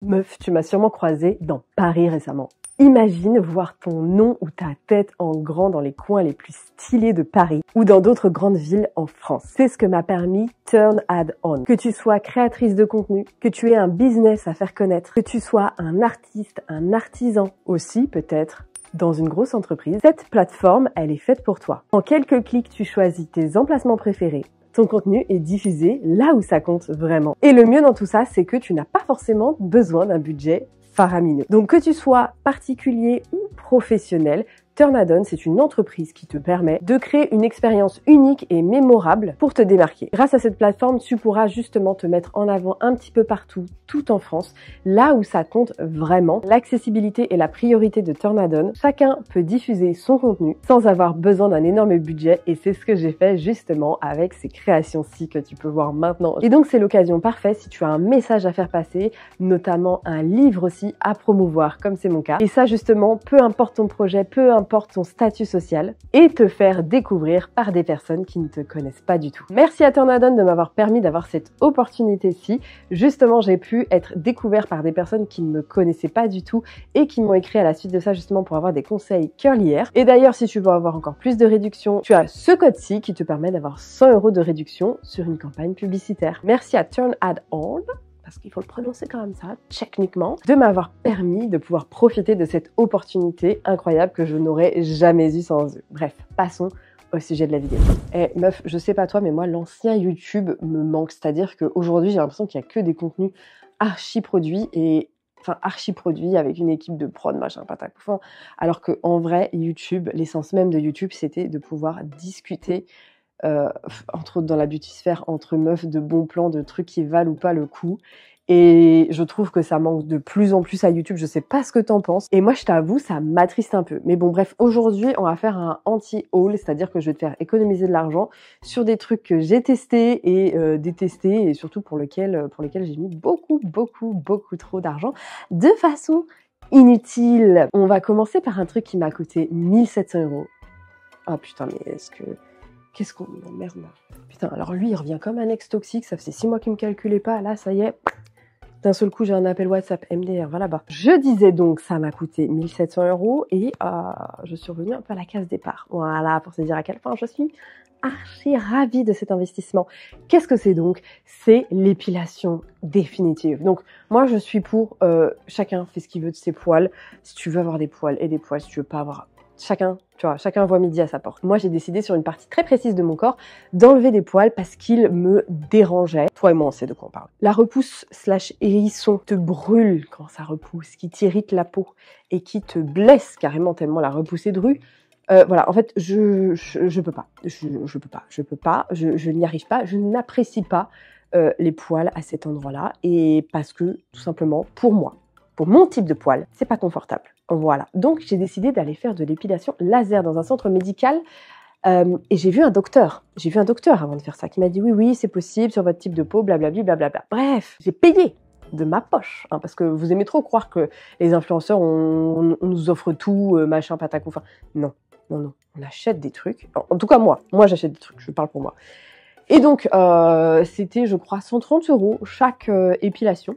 Meuf, tu m'as sûrement croisée dans Paris récemment. Imagine voir ton nom ou ta tête en grand dans les coins les plus stylés de Paris ou dans d'autres grandes villes en France. C'est ce que m'a permis Turn Ad On. Que tu sois créatrice de contenu, que tu aies un business à faire connaître, que tu sois un artiste, un artisan, aussi peut-être dans une grosse entreprise, cette plateforme, elle est faite pour toi. En quelques clics, tu choisis tes emplacements préférés. Ton contenu est diffusé là où ça compte vraiment. Et le mieux dans tout ça, c'est que tu n'as pas forcément besoin d'un budget faramineux. Donc que tu sois particulier ou professionnel, Turn Ad On, c'est une entreprise qui te permet de créer une expérience unique et mémorable pour te démarquer. Grâce à cette plateforme, tu pourras justement te mettre en avant un petit peu partout, tout en France, là où ça compte vraiment. L'accessibilité est la priorité de Turn Ad On. Chacun peut diffuser son contenu sans avoir besoin d'un énorme budget et c'est ce que j'ai fait justement avec ces créations-ci que tu peux voir maintenant. Et donc c'est l'occasion parfaite si tu as un message à faire passer, notamment un livre aussi à promouvoir comme c'est mon cas. Et ça justement, peu importe ton projet, peu importe ton statut social et te faire découvrir par des personnes qui ne te connaissent pas du tout. Merci à Turn Ad On de m'avoir permis d'avoir cette opportunité-ci. Justement, j'ai pu être découvert par des personnes qui ne me connaissaient pas du tout et qui m'ont écrit à la suite de ça justement pour avoir des conseils Curly Hair. Et d'ailleurs, si tu veux avoir encore plus de réduction, tu as ce code-ci qui te permet d'avoir 100 € de réduction sur une campagne publicitaire. Merci à Turn Ad On, parce qu'il faut le prononcer quand même ça, techniquement, de m'avoir permis de pouvoir profiter de cette opportunité incroyable que je n'aurais jamais eue sans eux. Bref, passons au sujet de la vidéo. Eh meuf, je sais pas toi, mais moi, l'ancien YouTube me manque. C'est-à-dire qu'aujourd'hui, j'ai l'impression qu'il y a que des contenus archi-produits avec une équipe de prod, machin, patacoufin. Alors qu'en vrai, YouTube, l'essence même de YouTube, c'était de pouvoir discuter entre autres dans la beauty sphère, entre meufs, de bons plans, de trucs qui valent ou pas le coup. Et je trouve que ça manque de plus en plus à YouTube. Je sais pas ce que t'en penses. Et moi, je t'avoue, ça m'attriste un peu. Mais bon, bref, aujourd'hui, on va faire un anti-haul, c'est-à-dire que je vais te faire économiser de l'argent sur des trucs que j'ai testés et détestés et surtout pour lesquels j'ai mis beaucoup trop d'argent de façon inutile. On va commencer par un truc qui m'a coûté 1700 €. Oh putain, mais qu'est-ce qu'on m'emmerde là. Putain, alors lui, il revient comme un ex toxique. Ça faisait 6 mois qu'il me calculait pas. Là, ça y est. D'un seul coup, j'ai un appel WhatsApp MDR, va là-bas. Je disais donc, ça m'a coûté 1700 € et je suis revenue un peu à la case départ. Voilà, pour se dire à quel point je suis archi ravie de cet investissement. Qu'est-ce que c'est donc? C'est l'épilation définitive. Donc, moi, je suis pour chacun fait ce qu'il veut de ses poils. Si tu veux avoir des poils et des poils, si tu veux pas avoir... Chacun voit midi à sa porte. Moi, j'ai décidé sur une partie très précise de mon corps d'enlever des poils parce qu'ils me dérangeaient. Toi et moi, on sait de quoi on parle. La repousse / hérisson te brûle quand ça repousse, qui t'irrite la peau et qui te blesse carrément tellement la repoussée de rue. Voilà, en fait, je peux pas. Je n'y arrive pas. Je n'apprécie pas les poils à cet endroit-là et parce que, tout simplement, pour moi, pour mon type de poil, c'est pas confortable. Voilà. Donc, j'ai décidé d'aller faire de l'épilation laser dans un centre médical et j'ai vu un docteur. J'ai vu un docteur avant de faire ça qui m'a dit oui, c'est possible sur votre type de peau, blablabla, blablabla. Bref, j'ai payé de ma poche parce que vous aimez trop croire que les influenceurs, on nous offre tout, machin, patacou. Enfin, non. On achète des trucs. En tout cas, moi j'achète des trucs. Je parle pour moi. Et donc, c'était, je crois, 130 € chaque épilation.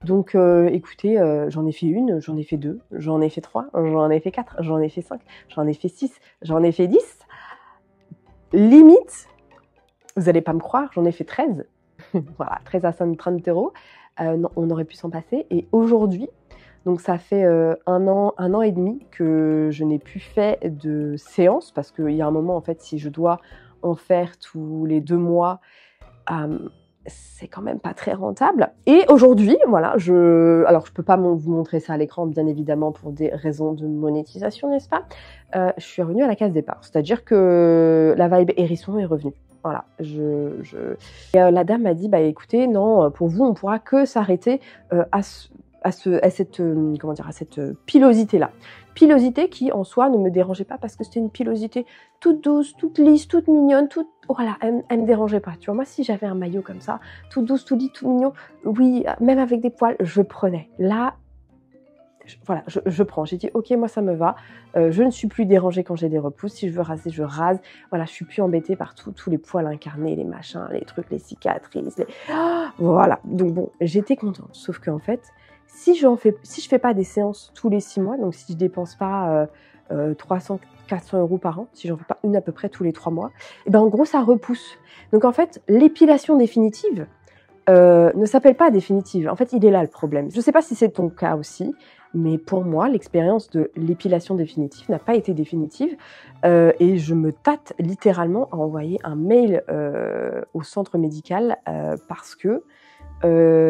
Donc, écoutez, j'en ai fait une, j'en ai fait 2, j'en ai fait 3, j'en ai fait 4, j'en ai fait 5, j'en ai fait 6, j'en ai fait 10. Limite, vous n'allez pas me croire, j'en ai fait 13. Voilà, 13 à 130 €. Non, on aurait pu s'en passer. Et aujourd'hui, donc ça fait un an et demi que je n'ai plus fait de séance parce qu'il y a un moment, en fait, si je dois en faire tous les 2 mois, c'est quand même pas très rentable. Et aujourd'hui, voilà, alors je peux pas vous montrer ça à l'écran, bien évidemment, pour des raisons de monétisation, n'est-ce pas? Je suis revenue à la case départ. C'est-à-dire que la vibe hérisson est revenue. Voilà, Et, la dame m'a dit, bah écoutez, non, pour vous, on pourra que s'arrêter à cette pilosité-là. Pilosité qui, en soi, ne me dérangeait pas parce que c'était une pilosité toute douce, toute lisse, toute mignonne, voilà, elle me dérangeait pas. Tu vois, moi, si j'avais un maillot comme ça, tout douce, tout lisse, tout mignon, oui, même avec des poils, je prenais. Là, je prends. J'ai dit, ok, moi, ça me va. Je ne suis plus dérangée quand j'ai des repousses. Si je veux raser, je rase. Voilà, je suis plus embêtée par tous les poils incarnés, les machins, les trucs, les cicatrices. Voilà. Donc bon, j'étais contente. Sauf qu'en fait, Si je fais pas des séances tous les 6 mois, donc si je dépense pas 300, 400 € par an, si j'en fais pas une à peu près tous les 3 mois, et ben en gros ça repousse. Donc en fait, l'épilation définitive ne s'appelle pas définitive. En fait, il est là le problème. Je sais pas si c'est ton cas aussi, mais pour moi, l'expérience de l'épilation définitive n'a pas été définitive et je me tâte littéralement à envoyer un mail au centre médical parce que,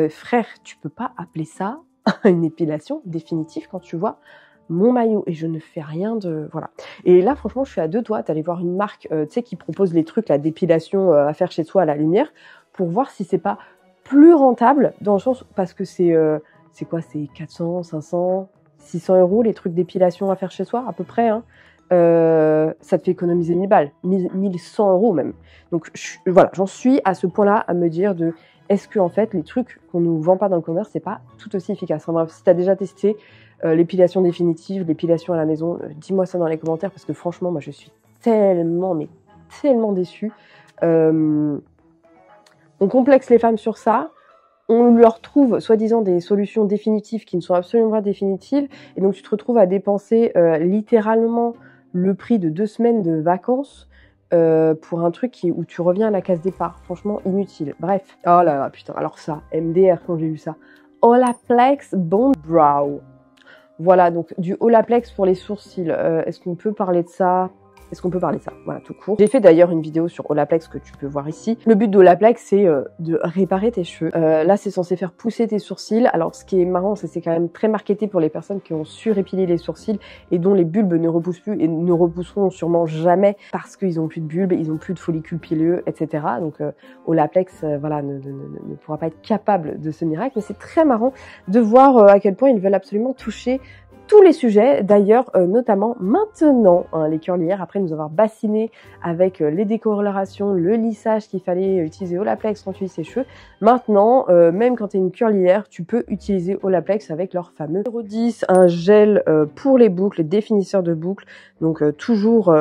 frère, tu peux pas appeler ça une épilation définitive quand tu vois mon maillot et je ne fais rien de... Voilà. Et là, franchement, je suis à 2 doigts d'aller voir une marque tu sais, qui propose les trucs là, d'épilation à faire chez soi à la lumière pour voir si c'est pas plus rentable dans le sens... Parce que c'est quoi? C'est 400, 500, 600 € les trucs d'épilation à faire chez soi, à peu près. Hein. Ça te fait économiser 1000 balles, 1100 € même. Donc voilà, j'en suis à ce point-là à me dire de... Est-ce que en fait les trucs qu'on nous vend pas dans le commerce c'est pas tout aussi efficace? Enfin bref, si t'as déjà testé l'épilation définitive, l'épilation à la maison, dis-moi ça dans les commentaires parce que franchement moi je suis tellement mais tellement déçue. On complexe les femmes sur ça, on leur trouve soi-disant des solutions définitives qui ne sont absolument pas définitives et donc tu te retrouves à dépenser littéralement le prix de 2 semaines de vacances pour un truc où tu reviens à la case départ. Franchement, inutile. Bref. Oh là là, putain. Alors ça, MDR quand j'ai vu ça. Olaplex Bond Brow. Voilà, donc du Olaplex pour les sourcils. Est-ce qu'on peut parler de ça? Voilà, tout court. J'ai fait d'ailleurs une vidéo sur Olaplex que tu peux voir ici. Le but d'Olaplex, c'est de réparer tes cheveux. Là, c'est censé faire pousser tes sourcils. Alors, ce qui est marrant, c'est que c'est quand même très marketé pour les personnes qui ont surépilé les sourcils et dont les bulbes ne repoussent plus et ne repousseront sûrement jamais parce qu'ils ont plus de bulbes, ils ont plus de follicules pileux, etc. Donc, Olaplex, voilà, ne pourra pas être capable de ce miracle. Mais c'est très marrant de voir à quel point ils veulent absolument toucher tous les sujets, d'ailleurs, notamment maintenant, hein, les curlières, après nous avoir bassiné avec les décolorations, le lissage qu'il fallait utiliser Olaplex quand tu lisses ses cheveux. Maintenant, même quand tu es une curlière, tu peux utiliser Olaplex avec leur fameux numéro 10, un gel pour les boucles, définisseur de boucles, donc toujours...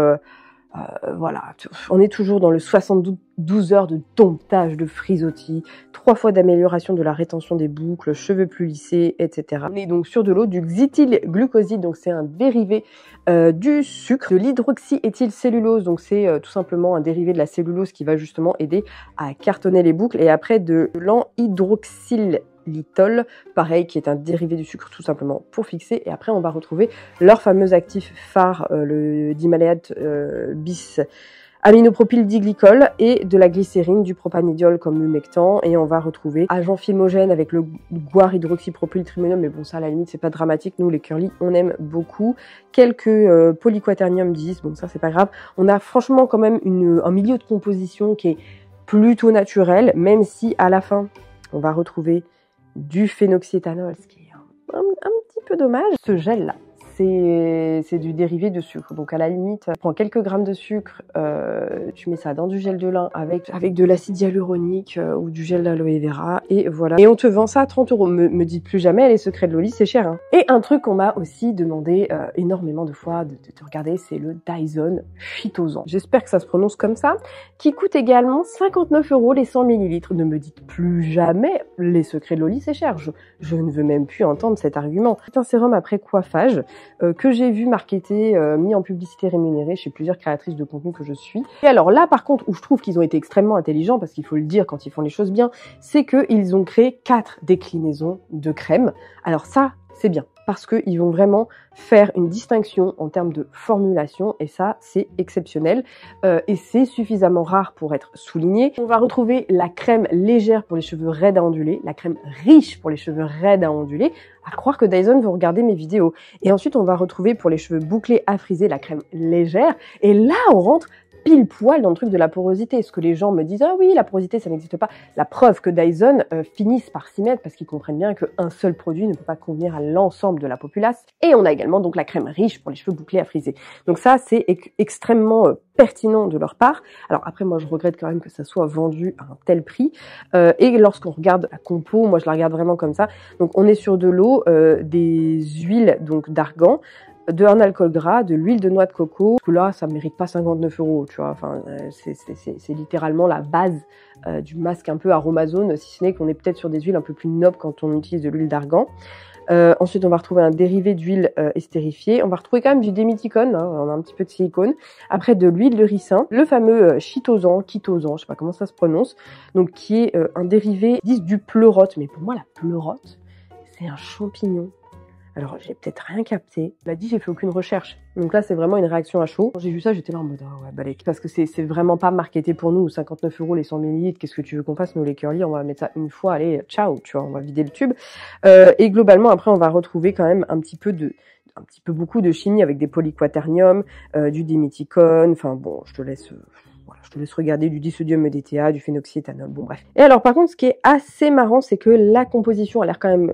voilà, on est toujours dans le 72 heures de domptage, de frisottis, 3 fois d'amélioration de la rétention des boucles, cheveux plus lissés, etc. On est donc sur de l'eau, du xéthylglucoside, donc c'est un dérivé du sucre, de l'hydroxyéthylcellulose, donc c'est tout simplement un dérivé de la cellulose qui va justement aider à cartonner les boucles, et après de l'anhydroxylitol, pareil, qui est un dérivé du sucre tout simplement pour fixer. Et après, on va retrouver leur fameux actif phare, le dimaléate bis aminopropyldiglycol et de la glycérine, du propanidiol comme humectant. Et on va retrouver agent filmogène avec le guar hydroxypropyltrimonum, mais bon, ça à la limite c'est pas dramatique, nous les curly on aime beaucoup. Quelques polyquaternium 10, bon ça c'est pas grave. On a franchement quand même un milieu de composition qui est plutôt naturel, même si à la fin on va retrouver du phénoxyéthanol, ce qui est un petit peu dommage. Ce gel là, c'est du dérivé de sucre. Donc à la limite, tu prends quelques grammes de sucre, tu mets ça dans du gel de lin avec de l'acide hyaluronique ou du gel d'aloe vera et voilà. Et on te vend ça à 30 €. Me dites plus jamais les secrets de Loli, c'est cher. Hein. Et un truc qu'on m'a aussi demandé énormément de fois de regarder, c'est le Dyson Phytosan. J'espère que ça se prononce comme ça, qui coûte également 59 € les 100 ml. Ne me dites plus jamais les secrets de Loli, c'est cher. Je ne veux même plus entendre cet argument. C'est un sérum après coiffage que j'ai vu marketé, mis en publicité rémunérée chez plusieurs créatrices de contenu que je suis. Et alors là, par contre, où je trouve qu'ils ont été extrêmement intelligents, parce qu'il faut le dire quand ils font les choses bien, c'est qu'ils ont créé 4 déclinaisons de crème. Alors ça, c'est bien, parce qu'ils vont vraiment faire une distinction en termes de formulation, et ça, c'est exceptionnel, et c'est suffisamment rare pour être souligné. On va retrouver la crème légère pour les cheveux raides à onduler, la crème riche pour les cheveux raides à onduler, à croire que Dyson veut regarder mes vidéos. Et ensuite, on va retrouver pour les cheveux bouclés à friser la crème légère, et là, on rentre pile poil dans le truc de la porosité. Ce que les gens me disent, ah oui, la porosité, ça n'existe pas. La preuve que Dyson finissent par s'y mettre parce qu'ils comprennent bien qu'un seul produit ne peut pas convenir à l'ensemble de la populace. Et on a également donc la crème riche pour les cheveux bouclés à friser. Donc ça, c'est extrêmement pertinent de leur part. Alors après, moi, je regrette quand même que ça soit vendu à un tel prix. Et lorsqu'on regarde la compo, moi, je la regarde vraiment comme ça. Donc on est sur de l'eau, des huiles donc d'argan, un alcool gras, de l'huile de noix de coco. Là, ça mérite pas 59 €, tu vois. Enfin, c'est littéralement la base du masque un peu aromazone, si ce n'est qu'on est peut-être sur des huiles un peu plus nobles quand on utilise de l'huile d'argan. Ensuite, on va retrouver un dérivé d'huile estérifiée. On va retrouver quand même du déméthicone, hein, on a un petit peu de silicone. Après, de l'huile de ricin, le fameux chitosan, je sais pas comment ça se prononce, donc qui est un dérivé, ils disent du pleurote, mais pour moi, la pleurote, c'est un champignon. Alors, j'ai peut-être rien capté. Là dit, j'ai fait aucune recherche. Donc là, c'est vraiment une réaction à chaud. Quand j'ai vu ça, j'étais là en mode, ah ouais, balèque. Parce que c'est vraiment pas marketé pour nous. 59 € les 100 ml. Qu'est-ce que tu veux qu'on fasse, nous, les curly? On va mettre ça une fois. Allez, ciao, tu vois, on va vider le tube. Et globalement, après, on va retrouver quand même un petit peu beaucoup de chimie avec des polyquaternium, du diméthicone. Enfin, bon, je te laisse regarder du disodium EDTA, du phénoxyéthanol, bon bref. Et alors par contre, ce qui est assez marrant, c'est que la composition a l'air quand même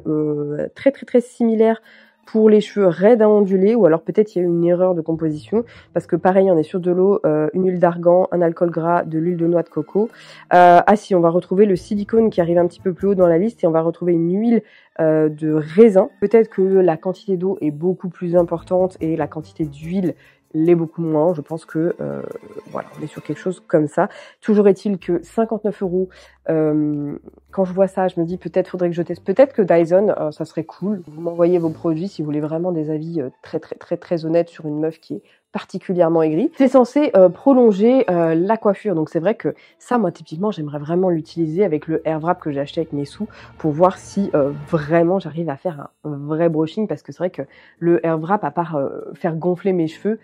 très similaire pour les cheveux raides à ondulés, ou alors peut-être il y a eu une erreur de composition, parce que pareil, on est sur de l'eau, une huile d'argan, un alcool gras, de l'huile de noix de coco. Ah si, on va retrouver le silicone qui arrive un petit peu plus haut dans la liste, et on va retrouver une huile de raisin. Peut-être que la quantité d'eau est beaucoup plus importante et la quantité d'huile l'est beaucoup moins. Je pense que voilà, on est sur quelque chose comme ça. Toujours est-il que 59 €, quand je vois ça, je me dis peut-être faudrait que je teste. Peut-être que Dyson, ça serait cool. Vous m'envoyez vos produits si vous voulez vraiment des avis très honnêtes sur une meuf qui est particulièrement aigrie. C'est censé prolonger la coiffure. Donc c'est vrai que ça, moi typiquement, j'aimerais vraiment l'utiliser avec le Air Wrap que j'ai acheté avec mes sous pour voir si vraiment j'arrive à faire un vrai brushing, parce que c'est vrai que le Air Wrap, à part faire gonfler mes cheveux,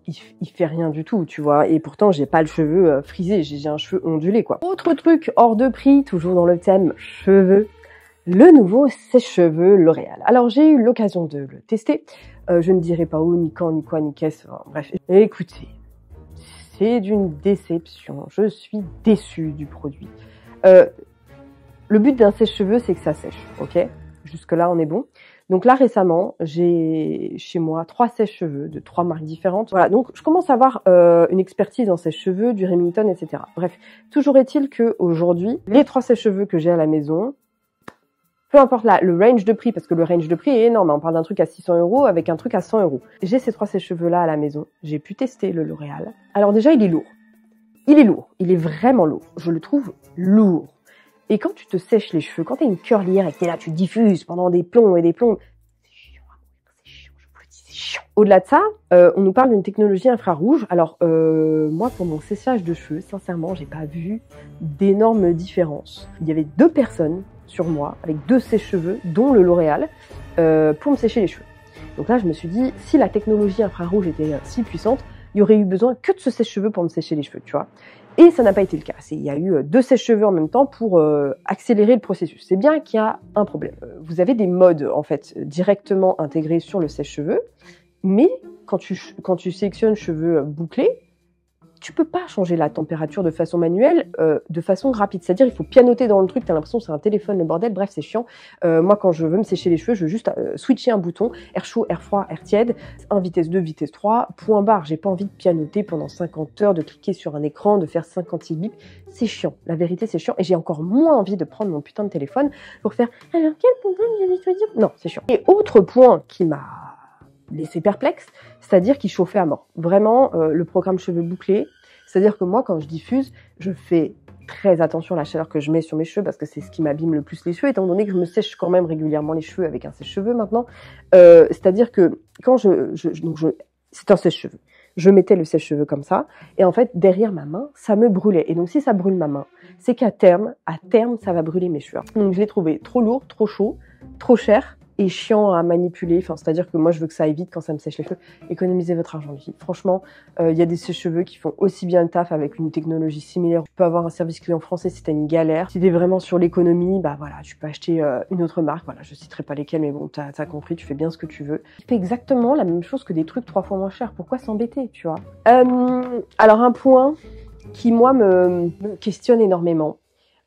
il fait rien du tout, tu vois. Et pourtant, j'ai pas le cheveu frisé, j'ai un cheveu ondulé, quoi. Autre truc hors de prix, toujours dans le thème cheveux, le nouveau sèche-cheveux L'Oréal. Alors, j'ai eu l'occasion de le tester. Je ne dirai pas où, ni quand, ni quoi, ni qu'est-ce. Enfin, bref, écoutez, c'est d'une déception. Je suis déçue du produit. Le but d'un sèche-cheveux, c'est que ça sèche, ok? Jusque-là, on est bon. Donc là, récemment, j'ai chez moi 3 sèche-cheveux de 3 marques différentes. Voilà, donc je commence à avoir une expertise en sèche-cheveux, du Remington, etc. Bref, toujours est-il que aujourd'hui, les 3 sèche-cheveux que j'ai à la maison, peu importe le range de prix, parce que le range de prix est énorme, on parle d'un truc à 600 € avec un truc à 100 €. J'ai ces 3 sèche-cheveux-là à la maison, j'ai pu tester le L'Oréal. Alors déjà, il est lourd. Il est lourd, il est vraiment lourd. Je le trouve lourd. Et quand tu te sèches les cheveux, quand t'es une curlière et que t'es là, tu diffuses pendant des plombs et des plombs, c'est chiant, je vous le dis, c'est chiant. Au-delà de ça, on nous parle d'une technologie infrarouge. Alors, moi, pour mon séchage de cheveux, sincèrement, j'ai pas vu d'énormes différences. Il y avait 2 personnes sur moi, avec 2 sèche-cheveux, dont le L'Oréal, pour me sécher les cheveux. Donc là, je me suis dit, si la technologie infrarouge était si puissante, il y aurait eu besoin que de ce sèche-cheveux pour me sécher les cheveux, tu vois. Et ça n'a pas été le cas. Il y a eu 2 sèche-cheveux en même temps pour accélérer le processus. C'est bien qu'il y a un problème. Vous avez des modes, en fait, directement intégrés sur le sèche-cheveux, mais quand tu sélectionnes cheveux bouclés, tu peux pas changer la température de façon manuelle, de façon rapide. C'est-à-dire, il faut pianoter dans le truc, t'as l'impression que c'est un téléphone, le bordel, bref, c'est chiant. Moi, quand je veux me sécher les cheveux, je veux juste switcher un bouton, air chaud, air froid, air tiède, 1 vitesse 2, vitesse 3, point barre. J'ai pas envie de pianoter pendant 50 heures, de cliquer sur un écran, de faire 56 bips. C'est chiant. La vérité, c'est chiant. Et j'ai encore moins envie de prendre mon putain de téléphone pour faire « Alors, quel programme j'ai choisi ?» Non, c'est chiant. Et autre point qui m'a laissé perplexe, c'est-à-dire qu'il chauffait à mort. Vraiment, le programme cheveux bouclés, c'est-à-dire que moi, quand je diffuse, je fais très attention à la chaleur que je mets sur mes cheveux parce que c'est ce qui m'abîme le plus les cheveux, étant donné que je me sèche quand même régulièrement les cheveux avec un sèche-cheveux maintenant. C'est-à-dire que quand c'est un sèche-cheveux. Je mettais le sèche-cheveux comme ça, et en fait, derrière ma main, ça me brûlait. Et donc, si ça brûle ma main, c'est qu'à terme, ça va brûler mes cheveux. Donc, je l'ai trouvé trop lourd, trop chaud, trop cher, et chiant à manipuler. Enfin, c'est-à-dire que moi, je veux que ça aille vite quand ça me sèche les cheveux. Économisez votre argent, les filles. Franchement, il y a des sèche-cheveux qui font aussi bien le taf avec une technologie similaire. Tu peux avoir un service client français si t'as une galère. Si t'es vraiment sur l'économie, bah voilà, tu peux acheter une autre marque. Voilà, je citerai pas lesquelles, mais bon, t'as compris, tu fais bien ce que tu veux. Tu fais exactement la même chose que des trucs 3 fois moins chers. Pourquoi s'embêter, tu vois? Alors, un point qui, moi, me questionne énormément.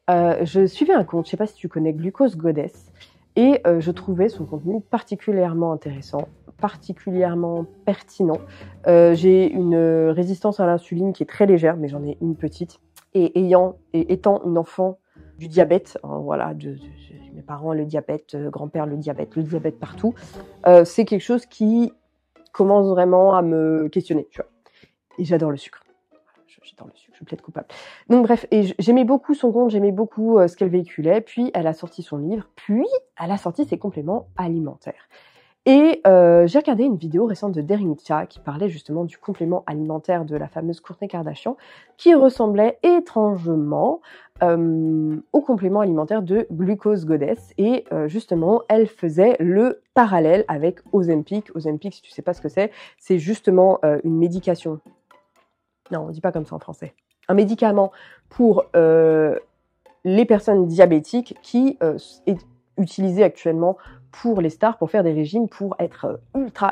Je suivais un compte, je sais pas si tu connais Glucose Goddess. Et je trouvais son contenu particulièrement intéressant, particulièrement pertinent. J'ai une résistance à l'insuline qui est très légère, mais j'en ai une petite. Et étant une enfant du diabète, hein, voilà, mes parents le diabète, grand-père le diabète partout, c'est quelque chose qui commence vraiment à me questionner, tu vois. Et j'adore le sucre. j'adore le sucre, je plaide coupable. Donc bref, et j'aimais beaucoup son compte, j'aimais beaucoup ce qu'elle véhiculait, puis elle a sorti son livre, puis elle a sorti ses compléments alimentaires. Et j'ai regardé une vidéo récente de Daring Cha qui parlait justement du complément alimentaire de la fameuse Kourtney Kardashian, qui ressemblait étrangement au complément alimentaire de Glucose Goddess. Et justement, elle faisait le parallèle avec Ozempic. Ozempic, si tu sais pas ce que c'est justement une médication. Non, on dit pas comme ça en français. Un médicament pour les personnes diabétiques qui est utilisé actuellement pour les stars, pour faire des régimes, pour être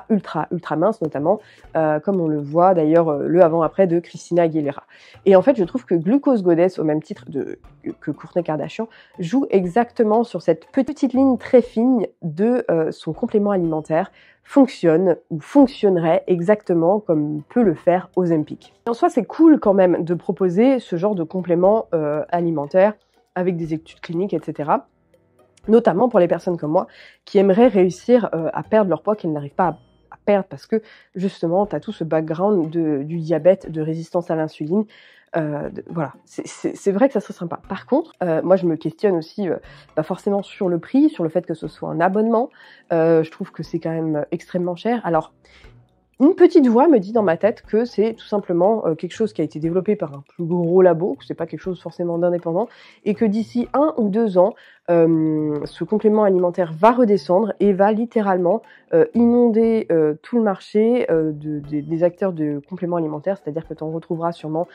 ultra mince, notamment, comme on le voit d'ailleurs le avant-après de Christina Aguilera. Et en fait, je trouve que Glucose Goddess, au même titre que Kourtney Kardashian, joue exactement sur cette petite ligne très fine de son complément alimentaire, fonctionne ou fonctionnerait exactement comme peut le faire Ozempic. En soi, c'est cool quand même de proposer ce genre de complément alimentaire avec des études cliniques, etc., notamment pour les personnes comme moi qui aimeraient réussir à perdre leur poids, qu'elles n'arrivent pas à perdre parce que justement tu as tout ce background du diabète, de résistance à l'insuline. Voilà, c'est vrai que ça serait sympa. Par contre, moi je me questionne aussi forcément sur le prix, sur le fait que ce soit un abonnement. Je trouve que c'est quand même extrêmement cher. Alors, une petite voix me dit dans ma tête que c'est tout simplement quelque chose qui a été développé par un plus gros labo, que c'est pas quelque chose forcément d'indépendant, et que d'ici 1 ou 2 ans, ce complément alimentaire va redescendre et va littéralement inonder tout le marché des acteurs de compléments alimentaires, c'est-à-dire que tu en retrouveras sûrement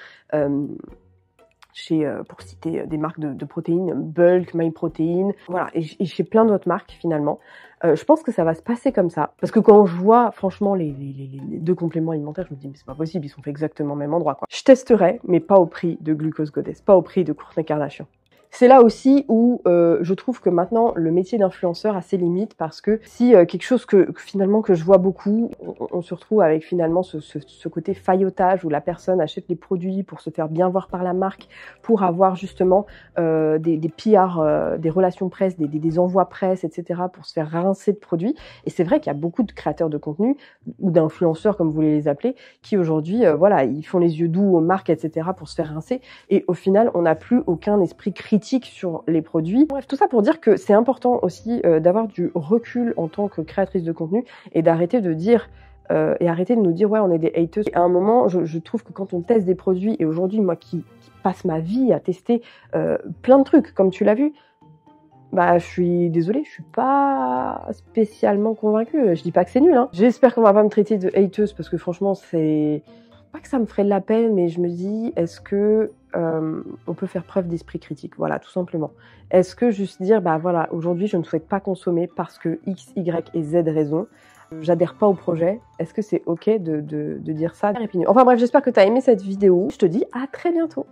chez, pour citer des marques de protéines, Bulk, MyProtein, voilà, et chez plein d'autres marques finalement. Je pense que ça va se passer comme ça, parce que quand je vois franchement les 2 compléments alimentaires, je me dis mais c'est pas possible, ils sont faits exactement au même endroit, quoi. Je testerai, mais pas au prix de Glucose Goddess, pas au prix de Kourtney Kardashian. C'est là aussi où je trouve que maintenant le métier d'influenceur a ses limites, parce que si quelque chose que finalement que je vois beaucoup, on se retrouve avec finalement ce côté faillotage où la personne achète les produits pour se faire bien voir par la marque, pour avoir justement des PR, des relations presse, des envois presse, etc., pour se faire rincer de produits. Et c'est vrai qu'il y a beaucoup de créateurs de contenu ou d'influenceurs comme vous voulez les appeler, qui aujourd'hui voilà, ils font les yeux doux aux marques, etc., pour se faire rincer. Et au final, on n'a plus aucun esprit critique sur les produits. Bref, tout ça pour dire que c'est important aussi d'avoir du recul en tant que créatrice de contenu et d'arrêter de dire et arrêter de nous dire ouais on est des haters. Et à un moment, je trouve que quand on teste des produits, et aujourd'hui moi qui passe ma vie à tester plein de trucs, comme tu l'as vu, bah je suis désolée, je suis pas spécialement convaincue. Je dis pas que c'est nul, hein. J'espère qu'on va pas me traiter de hateuse, parce que franchement c'est pas que ça me ferait de la peine, mais je me dis, est-ce que on peut faire preuve d'esprit critique, voilà, tout simplement. Est-ce que juste dire, bah voilà, aujourd'hui je ne souhaite pas consommer parce que X, Y et Z raisons, j'adhère pas au projet, est-ce que c'est ok de dire ça? Enfin bref, j'espère que tu as aimé cette vidéo, je te dis à très bientôt.